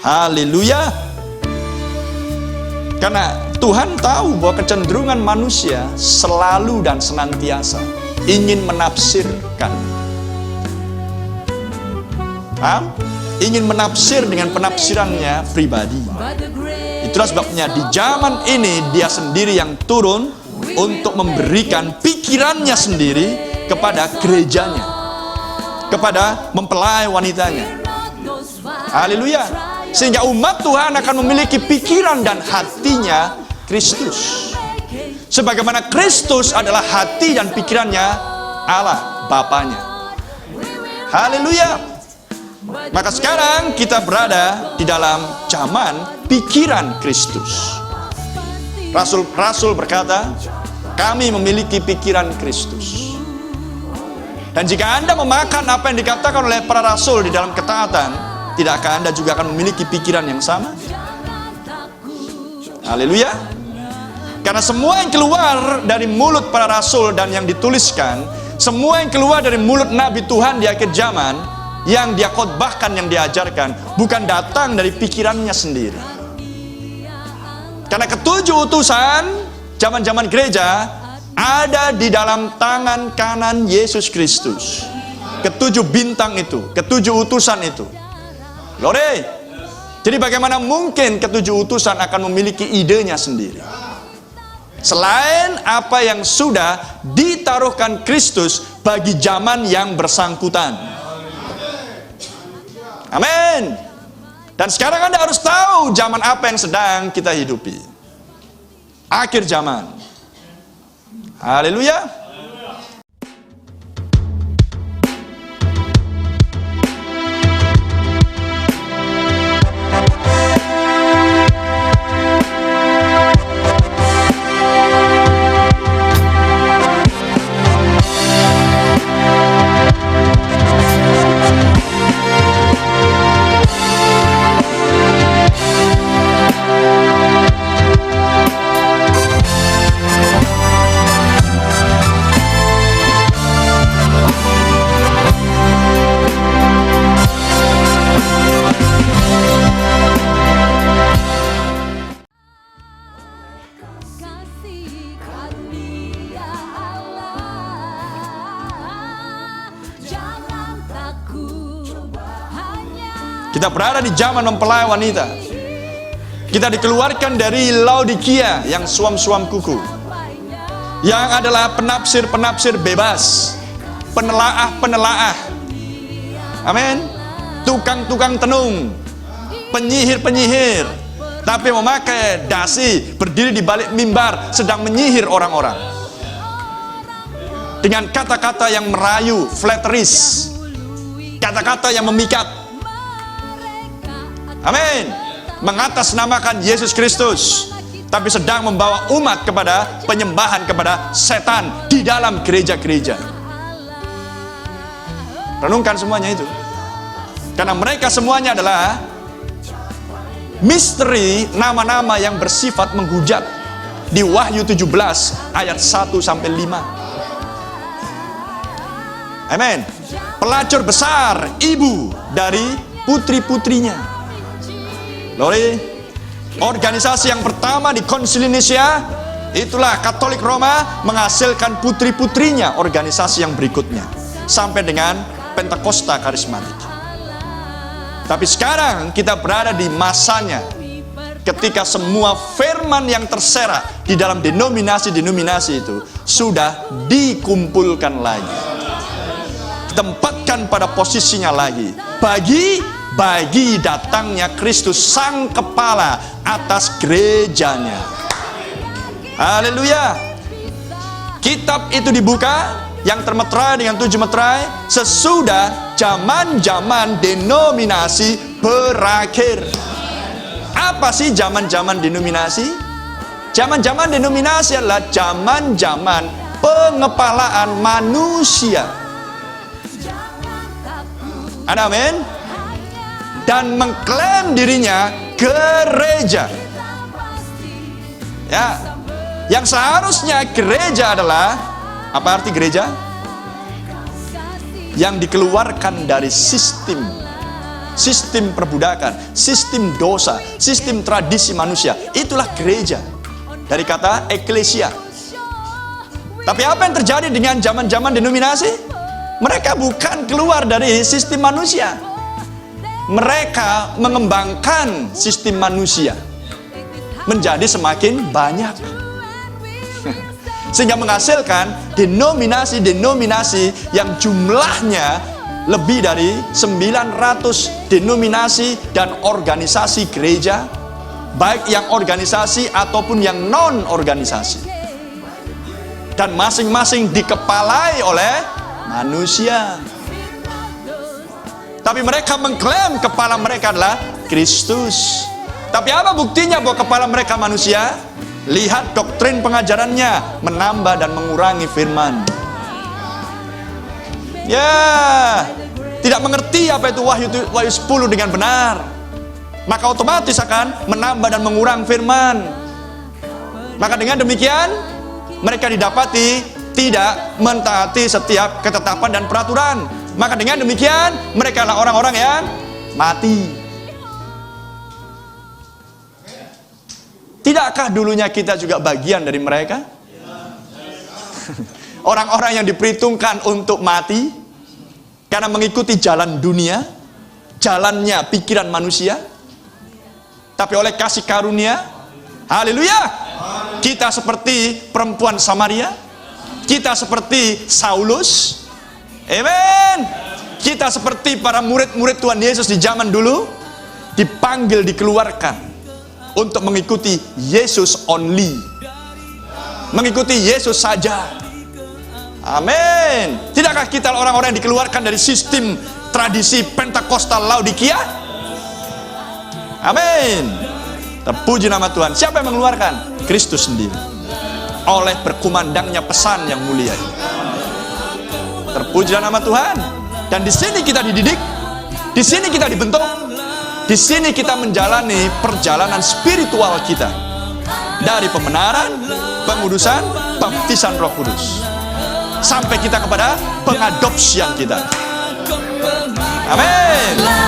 Haleluya. Karena Tuhan tahu bahwa kecenderungan manusia selalu dan senantiasa ingin menafsirkan. Ingin menafsir dengan penafsirannya pribadi. Itulah sebabnya di zaman ini dia sendiri yang turun untuk memberikan pikirannya sendiri kepada gerejanya, kepada mempelai wanitanya. Haleluya. Sehingga umat Tuhan akan memiliki pikiran dan hatinya Kristus. Sebagaimana Kristus adalah hati dan pikirannya Allah Bapanya. Haleluya. Maka sekarang kita berada di dalam zaman pikiran Kristus. Rasul berkata, kami memiliki pikiran Kristus. Dan jika Anda memakan apa yang dikatakan oleh para rasul di dalam ketaatan, tidakkah Anda juga akan memiliki pikiran yang sama? Haleluya. Karena semua yang keluar dari mulut para rasul dan yang dituliskan, semua yang keluar dari mulut Nabi Tuhan di akhir zaman, yang dia khotbahkan, yang diajarkan, bukan datang dari pikirannya sendiri. Karena ketujuh utusan zaman-zaman gereja ada di dalam tangan kanan Yesus Kristus. Ketujuh bintang itu, ketujuh utusan itu. Glory. Jadi bagaimana mungkin ketujuh utusan akan memiliki idenya sendiri? Selain apa yang sudah ditaruhkan Kristus bagi zaman yang bersangkutan. Amin. Dan sekarang Anda harus tahu zaman apa yang sedang kita hidupi. Akhir zaman. Haleluya. Kita berada di zaman mempelai wanita. Kita dikeluarkan dari Laodikia yang suam-suam kuku, yang adalah penafsir-penafsir bebas, penelaah-penelaah, amin, tukang-tukang tenung, penyihir-penyihir, tapi memakai dasi, berdiri di balik mimbar, sedang menyihir orang-orang dengan kata-kata yang merayu, flatteries, kata-kata yang memikat. Amin. Mengatasnamakan Yesus Kristus, tapi sedang membawa umat kepada penyembahan kepada setan di dalam gereja-gereja. Renungkan semuanya itu. Karena mereka semuanya adalah misteri nama-nama yang bersifat menghujat di Wahyu 17 ayat 1 sampai 5. Amin. Pelacur besar, ibu dari putri-putrinya. Glory. Organisasi yang pertama di Konsil Indonesia, itulah Katolik Roma menghasilkan putri-putrinya. Organisasi yang berikutnya sampai dengan Pentakosta Karismatik. Tapi sekarang kita berada di masanya ketika semua firman yang terserak di dalam denominasi-denominasi itu sudah dikumpulkan lagi, ditempatkan pada posisinya lagi bagi datangnya Kristus sang kepala atas gerejanya. Haleluya. Kitab itu dibuka yang termeterai dengan 7 meterai sesudah zaman-zaman denominasi berakhir. Apa sih zaman-zaman denominasi? Zaman-zaman denominasi adalah zaman-zaman pengepalaan manusia. Amin. Dan mengklaim dirinya gereja. Ya, yang seharusnya gereja adalah apa arti gereja? Yang dikeluarkan dari sistem sistem perbudakan, sistem dosa, sistem tradisi manusia. Itulah gereja. Dari kata eklesia. Tapi apa yang terjadi dengan zaman-zaman denominasi? Mereka bukan keluar dari sistem manusia. Mereka mengembangkan sistem manusia menjadi semakin banyak. Sehingga menghasilkan denominasi-denominasi yang jumlahnya lebih dari 900 denominasi dan organisasi gereja, baik yang organisasi ataupun yang non-organisasi. Dan masing-masing dikepalai oleh manusia. Tapi mereka mengklaim kepala mereka adalah Kristus. Tapi apa buktinya bahwa kepala mereka manusia? Lihat doktrin pengajarannya, menambah dan mengurangi firman. Ya, tidak mengerti apa itu Wahyu 10 dengan benar. Maka otomatis akan menambah dan mengurangi firman. Maka dengan demikian, mereka didapati tidak mentaati setiap ketetapan dan peraturan. Maka dengan demikian, mereka adalah orang-orang yang mati. Tidakkah dulunya kita juga bagian dari mereka? Orang-orang yang diperhitungkan untuk mati karena mengikuti jalan dunia, jalannya pikiran manusia. Tapi oleh kasih karunia, haleluya, kita seperti perempuan Samaria, kita seperti Saulus, amen. Kita seperti para murid-murid Tuhan Yesus di zaman dulu, dipanggil, dikeluarkan untuk mengikuti Yesus only, mengikuti Yesus saja. Amin. Tidakkah kita orang-orang yang dikeluarkan dari sistem tradisi Pentakosta Laodikia? Amin. Terpuji nama Tuhan. Siapa yang mengeluarkan? Kristus sendiri, oleh berkumandangnya pesan yang mulia. Terpuji nama Tuhan. Dan di sini kita dididik, di sini kita dibentuk, di sini kita menjalani perjalanan spiritual kita dari pembenaran, pengudusan, baptisan Roh Kudus, sampai kita kepada pengadopsian kita. Amin.